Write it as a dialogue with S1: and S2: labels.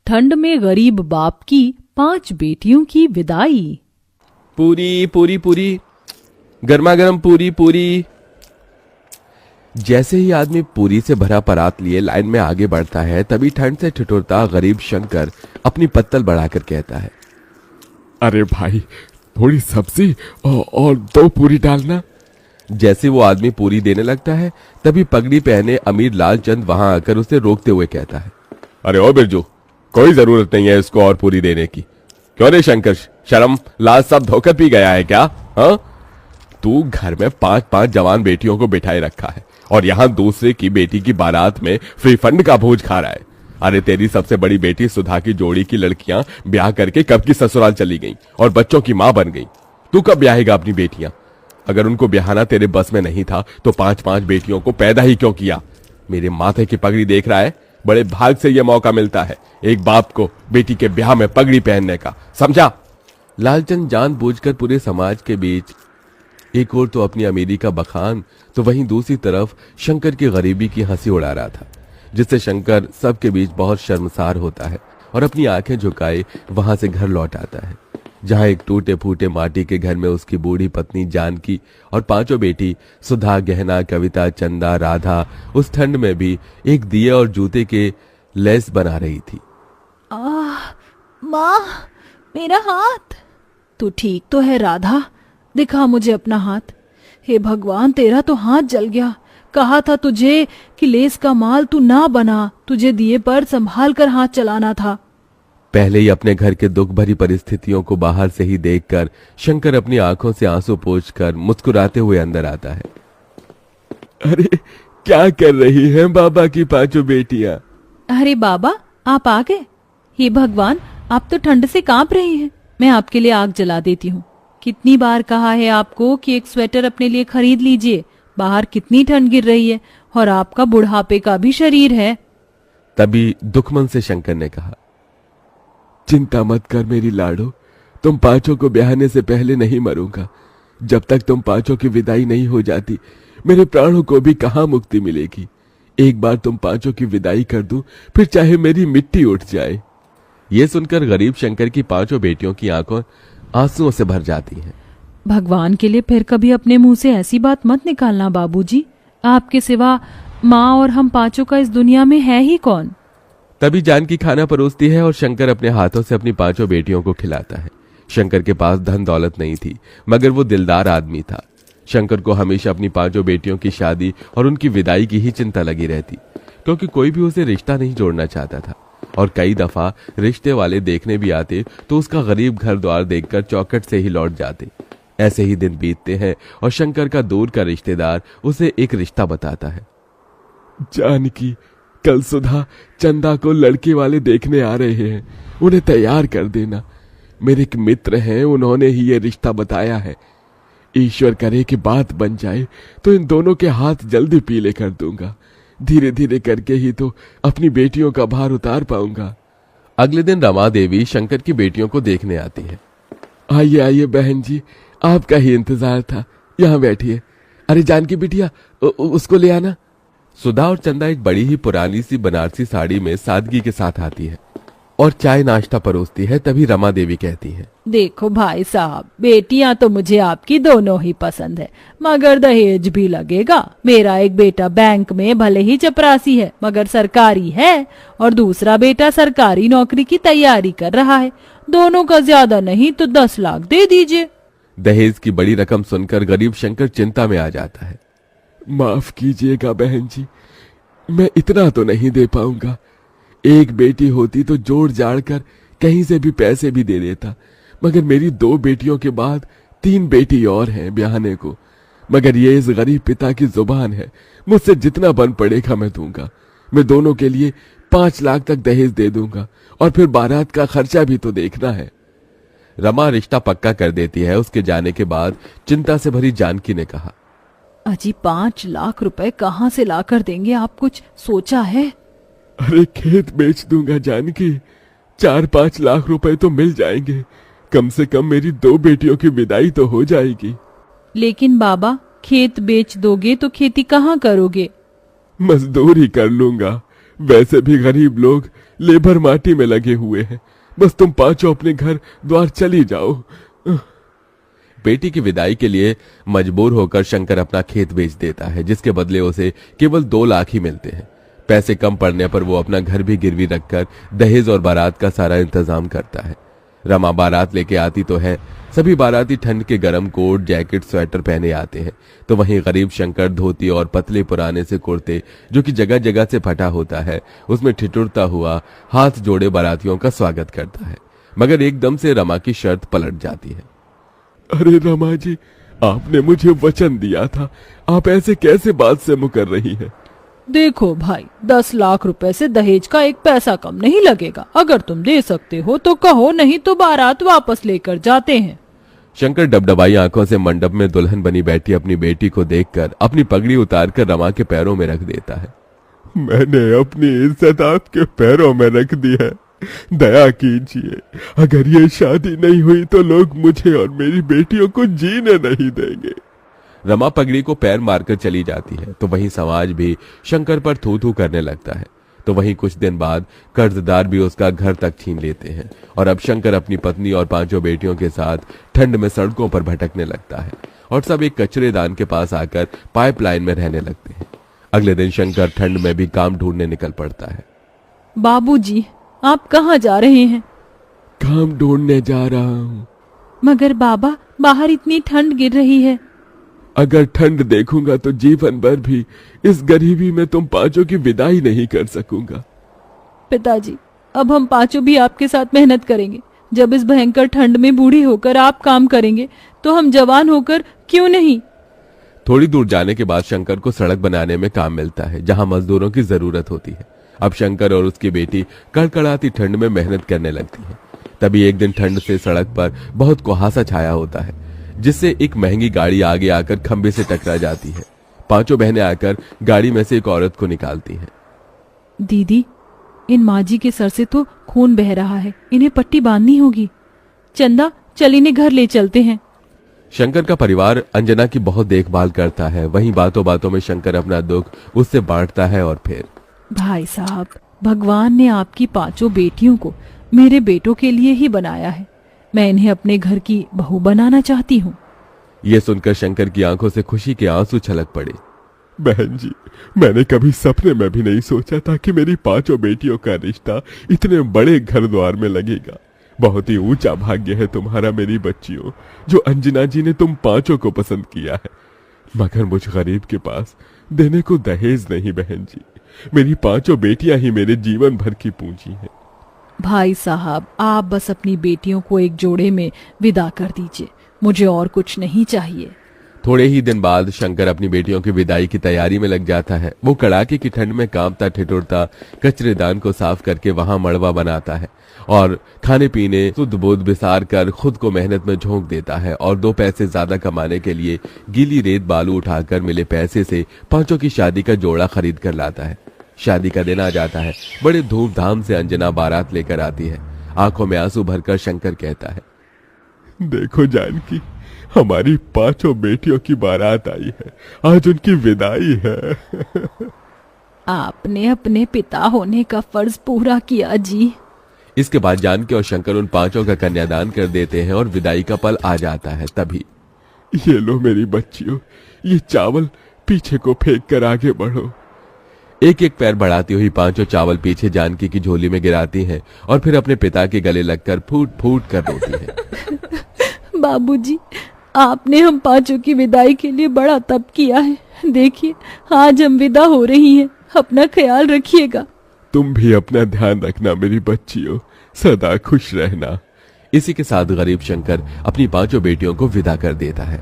S1: ठंड में गरीब बाप की 5 बेटियों की विदाई।
S2: पूरी पूरी पूरी, गर्मा गर्म पूरी पूरी। जैसे ही आदमी पूरी से भरा परात लिए लाइन में आगे बढ़ता है, तभी ठंड से ठिठुरता गरीब शंकर अपनी पत्तल बढ़ाकर कहता है,
S3: अरे भाई, थोड़ी सब्जी और 2 पूरी डालना।
S2: जैसे वो आदमी पूरी देने लगता है, तभी पगड़ी पहने अमीर लालचंद वहां आकर उसे रोकते हुए कहता है,
S3: अरे ओ बिरजू, कोई जरूरत नहीं है इसको और पूरी देने की। क्यों रे शंकर, शर्म लाज सब धोकर पी गया है क्या? हाँ, तू घर में 5-5 जवान बेटियों को बिठाए रखा है और यहाँ दूसरे की बेटी की बारात में फ्री फंड का भोज खा रहा है। अरे तेरी सबसे बड़ी बेटी सुधा की जोड़ी की लड़कियां ब्याह करके कब की ससुराल चली गईं और बच्चों की मां बन गईं। तू कब ब्याहेगा अपनी बेटियां? अगर उनको ब्याहना तेरे बस में नहीं था तो 5-5 बेटियों को पैदा ही क्यों किया? मेरे माथे की पगड़ी देख रहा है, बड़े भाग से यह मौका मिलता है एक बाप को बेटी के ब्याह में पगड़ी पहनने का, समझा?
S2: लालचंद जानबूझकर पूरे समाज के बीच एक ओर तो अपनी अमीरी का बखान, तो वहीं दूसरी तरफ शंकर की गरीबी की हंसी उड़ा रहा था, जिससे शंकर सबके बीच बहुत शर्मसार होता है और अपनी आंखें झुकाए वहां से घर लौट आता है, जहां एक टूटे फूटे माटी के घर में उसकी बूढ़ी पत्नी जानकी और 5 बेटी सुधा, गहना, कविता, चंदा, राधा उस ठंड में भी एक दिए और जूते के लेस बना रही थी।
S1: माँ, मेरा हाथ। तू ठीक तो है राधा? दिखा मुझे अपना हाथ। हे भगवान, तेरा तो हाथ जल गया। कहा था तुझे कि लेस का माल तू ना बना, तुझे दिए पर संभाल कर हाथ चलाना था।
S2: पहले ही अपने घर के दुख भरी परिस्थितियों को बाहर से ही देखकर शंकर अपनी आंखों से आंसू पोंछकर मुस्कुराते हुए अंदर आता है।
S3: अरे क्या कर रही हैं बाबा की 5 बेटियां?
S1: अरे बाबा, आप आ गए। हे भगवान, आप तो ठंड से कांप रही हैं। मैं आपके लिए आग जला देती हूँ। कितनी बार कहा है आपको कि एक स्वेटर अपने लिए खरीद लीजिए, बाहर कितनी ठंड गिर रही है और आपका बुढ़ापे का भी शरीर है।
S2: तभी दुखमन से शंकर ने कहा,
S3: चिंता मत कर मेरी लाडो, तुम 5 को ब्याहने से पहले नहीं मरूंगा। जब तक तुम 5 की विदाई नहीं हो जाती, मेरे प्राणों को भी कहां मुक्ति मिलेगी। एक बार तुम 5 की विदाई कर दूं, फिर चाहे मेरी मिट्टी उठ जाए।
S2: ये सुनकर गरीब शंकर की 5 बेटियों की आंखों आंसुओं से भर जाती हैं।
S1: भगवान के लिए फिर कभी अपने मुंह से ऐसी बात मत निकालना बाबूजी। आपके सिवा माँ और हम 5 का इस दुनिया में है ही कौन?
S2: तभी जानकी खाना परोसती है और शंकर अपने हाथों से अपनी 5 बेटियों को खिलाता है। शंकर के पास धन दौलत नहीं थी, मगर वो दिलदार आदमी था। शंकर को हमेशा अपनी 5 बेटियों की शादी और उनकी विदाई की ही चिंता लगी रहती, क्योंकि कोई भी उसे रिश्ता नहीं जोड़ना चाहता था। और कई दफा रिश्ते वाले देखने भी आते तो उसका गरीब घर द्वार देखकर चौखट से ही लौट जाते। ऐसे ही दिन बीतते हैं और शंकर का दूर का रिश्तेदार उसे एक रिश्ता बताता है।
S3: जानकी, कल सुधा चंदा को लड़के वाले देखने आ रहे हैं, उन्हें तैयार कर देना। मेरे एक मित्र हैं, उन्होंने ही ये रिश्ता बताया है। ईश्वर करे कि बात बन जाए तो इन दोनों के हाथ जल्दी पीले कर दूंगा। धीरे धीरे करके ही तो अपनी बेटियों का भार उतार पाऊंगा।
S2: अगले दिन रमा देवी शंकर की बेटियों को देखने आती है।
S3: आइए आइए बहन जी, आपका ही इंतजार था, यहाँ बैठिए। अरे जानकी बिटिया, उसको ले आना।
S2: सुधा और चंदा एक बड़ी ही पुरानी सी बनारसी साड़ी में सादगी के साथ आती है और चाय नाश्ता परोसती है। तभी रमा देवी कहती है,
S1: देखो भाई साहब, बेटियां तो मुझे आपकी दोनों ही पसंद है, मगर दहेज भी लगेगा। मेरा एक बेटा बैंक में भले ही चपरासी है मगर सरकारी है, और दूसरा बेटा सरकारी नौकरी की तैयारी कर रहा है। दोनों का ज्यादा नहीं तो 10 लाख दे दीजिए।
S2: दहेज की बड़ी रकम सुनकर गरीब शंकर चिंता में आ जाता है।
S3: माफ कीजिएगा बहन जी, मैं इतना तो नहीं दे पाऊंगा। एक बेटी होती तो जोड़ जाड़ कर कहीं से भी पैसे भी दे देता, मगर मेरी 2 बेटियों के बाद 3 बेटी और हैं ब्याहने को। मगर ये इस गरीब पिता की जुबान है, मुझसे जितना बन पड़ेगा मैं दूंगा। मैं दोनों के लिए 5 लाख तक दहेज दे दूंगा, और फिर बारात का खर्चा भी तो देखना है।
S2: रमा रिश्ता पक्का कर देती है। उसके जाने के बाद चिंता से भरी जानकी ने कहा,
S1: अजी 5 लाख रुपए कहाँ से ला कर देंगे? आप कुछ सोचा है?
S3: अरे खेत बेच दूंगा जानकी, 4-5 लाख रुपए तो मिल जाएंगे। कम से कम मेरी 2 बेटियों की विदाई तो हो जाएगी।
S1: लेकिन बाबा, खेत बेच दोगे तो खेती कहाँ करोगे?
S3: मजदूरी कर लूंगा, वैसे भी गरीब लोग लेबर माटी में लगे हुए हैं। बस तुम पांचों अपने घर द्वार चली जाओ।
S2: बेटी की विदाई के लिए मजबूर होकर शंकर अपना खेत बेच देता है, जिसके बदले उसे केवल 2 लाख ही मिलते हैं। पैसे कम पड़ने पर वो अपना घर भी गिरवी रखकर दहेज और बारात का सारा इंतजाम करता है। रमा बारात लेके आती तो है। सभी बाराती ठंड के गर्म कोट, जैकेट, स्वेटर पहने आते हैं, तो वहीं गरीब शंकर धोती और पतले पुराने से कुर्ते, जो कि जगह जगह से फटा होता है, उसमें ठिठुरता हुआ हाथ जोड़े बारातियों का स्वागत करता है। मगर एकदम से रमा की शर्त पलट जाती है।
S3: अरे रमा जी, आपने मुझे वचन दिया था, आप ऐसे कैसे बात से मुकर रही हैं?
S1: देखो भाई, 10 लाख रुपए से दहेज का 1 पैसा कम नहीं लगेगा। अगर तुम दे सकते हो तो कहो, नहीं तो बारात वापस लेकर जाते हैं।
S2: शंकर डबडबाई आंखों से मंडप में दुल्हन बनी बैठी अपनी बेटी को देखकर अपनी पगड़ी उतारकर रमा के पैरों में रख देता है।
S3: मैंने अपनी इज्जत आपके पैरों में रख दी है, दया कीजिए। अगर ये शादी नहीं हुई तो लोग मुझे और मेरी बेटियों को जीने नहीं देंगे।
S2: रमा पगड़ी को पैर मारकर चली जाती है, तो वहीं समाज भी शंकर पर थू थू करने लगता है। तो वहीं कुछ दिन बाद कर्जदार भी उसका घर तक छीन लेते हैं और अब शंकर अपनी पत्नी और 5 बेटियों के साथ ठंड में सड़कों पर भटकने लगता है और सब एक कचरेदान के पास आकर पाइपलाइन में रहने लगते हैं। अगले दिन शंकर ठंड में भी काम ढूंढने निकल पड़ता है।
S1: बाबूजी, आप कहाँ जा रहे हैं?
S3: काम ढूंढने जा रहा हूँ।
S1: मगर बाबा, बाहर इतनी ठंड गिर रही है।
S3: अगर ठंड देखूंगा तो जीवन भर भी इस गरीबी में तुम 5 की विदाई नहीं कर सकूंगा।
S1: पिताजी, अब हम 5 भी आपके साथ मेहनत करेंगे। जब इस भयंकर ठंड में बूढ़ी होकर आप काम करेंगे तो हम जवान होकर क्यों नहीं?
S2: थोड़ी दूर जाने के बाद शंकर को सड़क बनाने में काम मिलता है, जहां मजदूरों की जरूरत होती है। अब शंकर और उसकी बेटी कड़कड़ाती ठंड में मेहनत करने लगती है। तभी एक दिन ठंड से सड़क पर बहुत कुहासा छाया होता है, जिससे एक महंगी गाड़ी आगे आकर खंबे से टकरा जाती है। 5 बहनें आकर गाड़ी में से एक औरत को निकालती हैं।
S1: दीदी, इन माँ जी के सर से तो खून बह रहा है, इन्हें पट्टी बांधनी होगी। चंदा, चल इन्हें घर ले चलते हैं।
S2: शंकर का परिवार अंजना की बहुत देखभाल करता है। वहीं बातों बातों में शंकर अपना दुख उससे बांटता है और फिर,
S1: भाई साहब, भगवान ने आपकी 5 बेटियों को मेरे बेटों के लिए ही बनाया है। मैं इन्हें अपने घर की बहू बनाना चाहती हूँ।
S2: यह सुनकर शंकर की आंखों से खुशी के आंसू छलक पड़े।
S3: बहन जी, मैंने कभी सपने में भी नहीं सोचा था कि मेरी 5 बेटियों का रिश्ता इतने बड़े घर द्वार में लगेगा। बहुत ही ऊंचा भाग्य है तुम्हारा मेरी बच्चियों, जो अंजना जी ने तुम 5 को पसंद किया है। मगर मुझ गरीब के पास देने को दहेज नहीं बहन जी। मेरी 5 बेटियां ही मेरे जीवन भर की पूंजी हैं।
S1: भाई साहब, आप बस अपनी बेटियों को एक जोड़े में विदा कर दीजिए, मुझे और कुछ नहीं चाहिए।
S2: थोड़े ही दिन बाद शंकर अपनी बेटियों की विदाई की तैयारी में लग जाता है। वो कड़ाके की ठंड में कांपता ठिठुरता कचरेदान को साफ करके वहां मड़वा बनाता है और खाने पीने शुद्ध बोध बिसार कर खुद को मेहनत में झोंक देता है और 2 पैसे ज्यादा कमाने के लिए गीली रेत बालू उठाकर मिले पैसे से 5 की शादी का जोड़ा खरीद कर लाता है। शादी का दिन आ जाता है। बड़े धूमधाम से अंजना बारात लेकर आती है। आंखों में आंसू भरकर शंकर कहता है,
S3: देखो जानकी, हमारी 5 बेटियों की बारात आई है, आज उनकी विदाई है।
S1: आपने अपने पिता होने का फर्ज पूरा किया जी।
S2: इसके बाद जानकी और शंकर उन 5 का कन्यादान कर देते हैं और विदाई का पल आ जाता है। तभी,
S3: ये लो मेरी बच्चियों, ये चावल पीछे को फेंक कर आगे बढ़ो।
S2: एक एक पैर बढ़ाती हुई 5 चावल पीछे जानकी की झोली में गिराती हैं और फिर अपने पिता के गले लगकर फूट फूट कर रोती हैं।
S1: बाबूजी, आपने हम 5 की विदाई के लिए बड़ा तप किया है। देखिए, आज हम विदा हो रही हैं। अपना ख्याल रखिएगा।
S3: तुम भी अपना ध्यान रखना मेरी बच्चियों, सदा खुश रहना।
S2: इसी के साथ गरीब शंकर अपनी 5 बेटियों को विदा कर देता है।